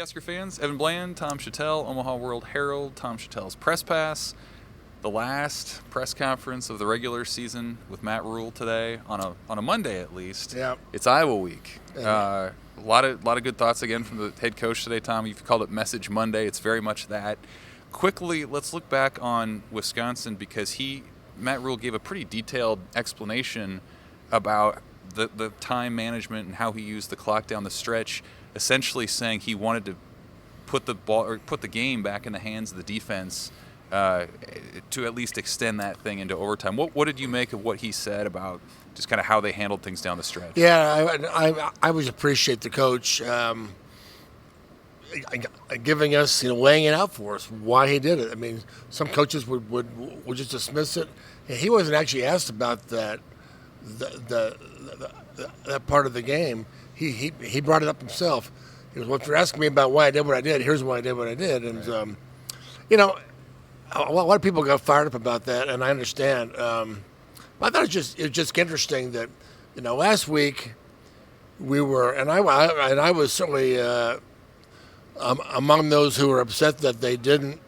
Husker fans, Evan Bland, Tom Shatel, Omaha World-Herald, Tom Shatel's Press Pass. The last press conference of the regular season with Matt Rule today on a Monday at least. Yeah. It's Iowa week. A lot of good thoughts again from the head coach today, Tom. You've called it Message Monday. It's very much that. Quickly, let's look back on Wisconsin because Matt Rule gave a pretty detailed explanation about the time management and how he used the clock down the stretch, essentially saying he wanted to put the game back in the hands of the defense to at least extend that thing into overtime. What did you make of what he said about just kind of how they handled things down the stretch? Yeah, I always appreciate the coach giving us, laying it out for us why he did it. I mean, some coaches would just dismiss it. He wasn't actually asked about that that part of the game. He brought it up himself. He was, well, if you're asking me about why I did what I did, here's why I did what I did. And a lot of people got fired up about that, and I understand. I thought it was just interesting that, last week we were, and I was certainly among those who were upset that they didn't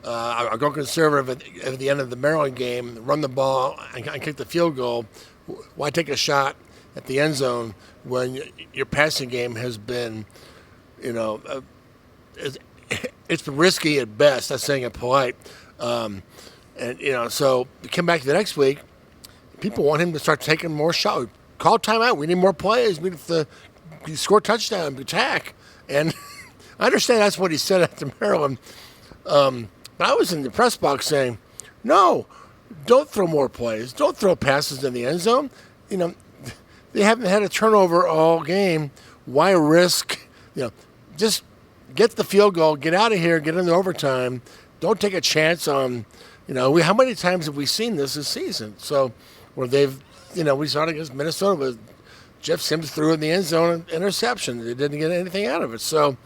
go conservative at the end of the Maryland game, run the ball and kick the field goal. Why take a shot at the end zone when your passing game has been, it's been risky at best. That's saying it polite. So we come back to the next week. People want him to start taking more shots. Call timeout. We need more plays. We need to score touchdown, attack. And I understand that's what he said after Maryland. But I was in the press box saying, no, don't throw more plays. Don't throw passes in the end zone. They haven't had a turnover all game. Why risk? Just get the field goal, get out of here, get into overtime. Don't take a chance on, how many times have we seen this season? So where we saw it against Minnesota, but Jeff Sims threw in the end zone interception. They didn't get anything out of it. So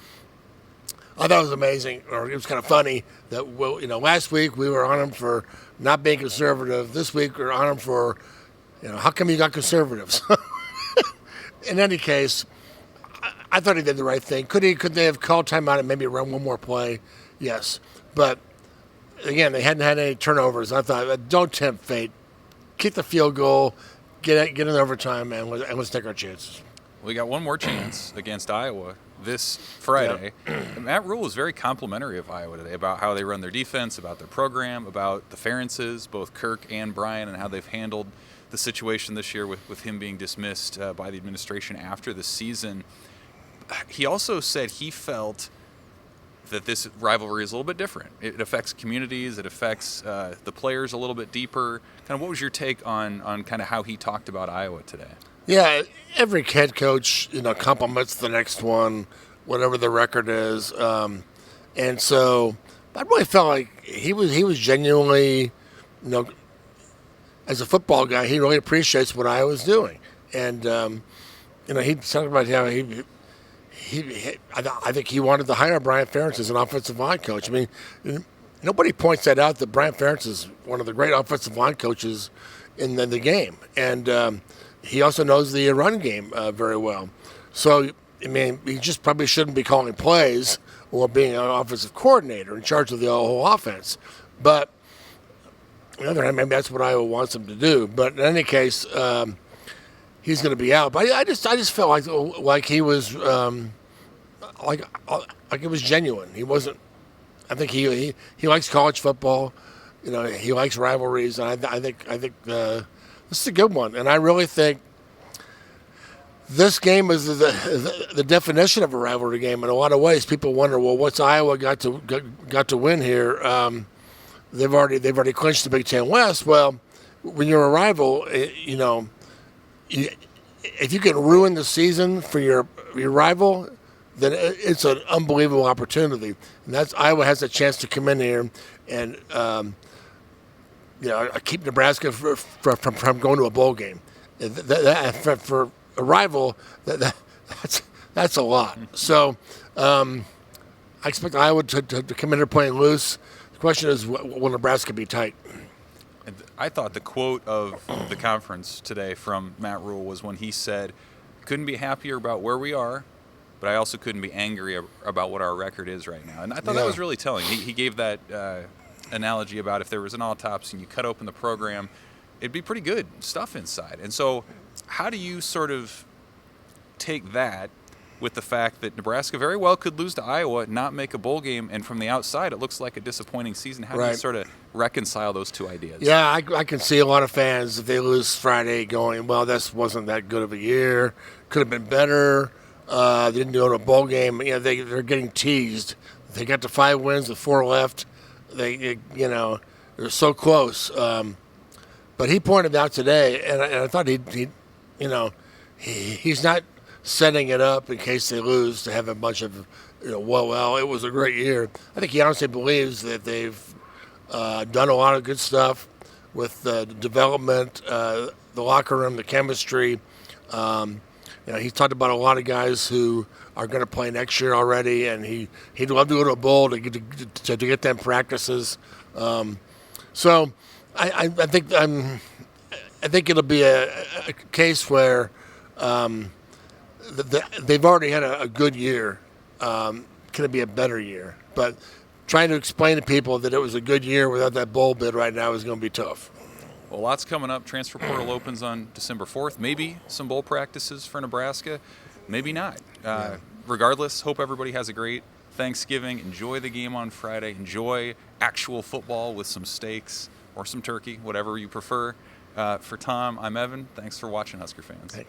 I thought it was amazing, or it was kind of funny that, last week we were on him for not being conservative. This week we're on him for, how come you got conservatives? In any case, I thought he did the right thing. Could they have called timeout and maybe run one more play? Yes. But, again, they hadn't had any turnovers. I thought, don't tempt fate. Kick the field goal, get in overtime, and let's take our chances. We got one more chance against Iowa this Friday. Yep. Matt Rule was very complimentary of Iowa today about how they run their defense, about their program, about the Ferences, both Kirk and Brian, and how they've handled the situation this year with him being dismissed by the administration after the season. He also said he felt that this rivalry is a little bit different. It affects communities. It affects the players a little bit deeper. Kind of what was your take on kind of how he talked about Iowa today? Yeah, every head coach, compliments the next one, whatever the record is. And so I really felt like he was genuinely, as a football guy, he really appreciates what Iowa's doing. And, he talked about how I think he wanted to hire Brian Ferentz as an offensive line coach. I mean, nobody points that out, that Brian Ferentz is one of the great offensive line coaches in the game. And he also knows the run game very well. So, I mean, he just probably shouldn't be calling plays or being an offensive coordinator in charge of the whole offense. But on the other hand, maybe that's what Iowa wants him to do. But in any case, he's going to be out. But I just felt like he was like it was genuine. He wasn't. I think he likes college football. He likes rivalries, and I think this is a good one. And I really think this game is the definition of a rivalry game in a lot of ways. People wonder, well, what's Iowa got to win here? They've already clinched the Big Ten West. Well, when you're a rival, if you can ruin the season for your rival, then it's an unbelievable opportunity. And Iowa has a chance to come in here and keep Nebraska from going to a bowl game. For a rival, that's a lot. So I expect Iowa to come in here playing loose. The question is, will Nebraska be tight? I thought the quote of the conference today from Matt Rule was when he said, couldn't be happier about where we are, but I also couldn't be angry about what our record is right now. And I thought that was really telling. He gave that analogy about if there was an autopsy and you cut open the program, it'd be pretty good stuff inside. And so how do you sort of take that with the fact that Nebraska very well could lose to Iowa, not make a bowl game, and from the outside it looks like a disappointing season? How do you sort of reconcile those two ideas? Yeah, I can see a lot of fans, if they lose Friday, going, well, this wasn't that good of a year. Could have been better. They didn't go to a bowl game. They're getting teased. They got to 5 wins with 4 left. They're so close. But he pointed out today, and I thought he's not setting it up in case they lose to have a bunch of, well, it was a great year. I think he honestly believes that they've done a lot of good stuff with the development, the locker room, the chemistry. He's talked about a lot of guys who are going to play next year already, and he'd love to go to a bowl to get them practices. So I think it'll be a case where they've already had a good year. Can it be a better year? But trying to explain to people that it was a good year without that bowl bid right now is going to be tough. Well, lots coming up. Transfer portal opens on December 4th. Maybe some bowl practices for Nebraska. Maybe not. Regardless, hope everybody has a great Thanksgiving. Enjoy the game on Friday. Enjoy actual football with some steaks or some turkey, whatever you prefer. For Tom, I'm Evan. Thanks for watching, Husker fans. Hey.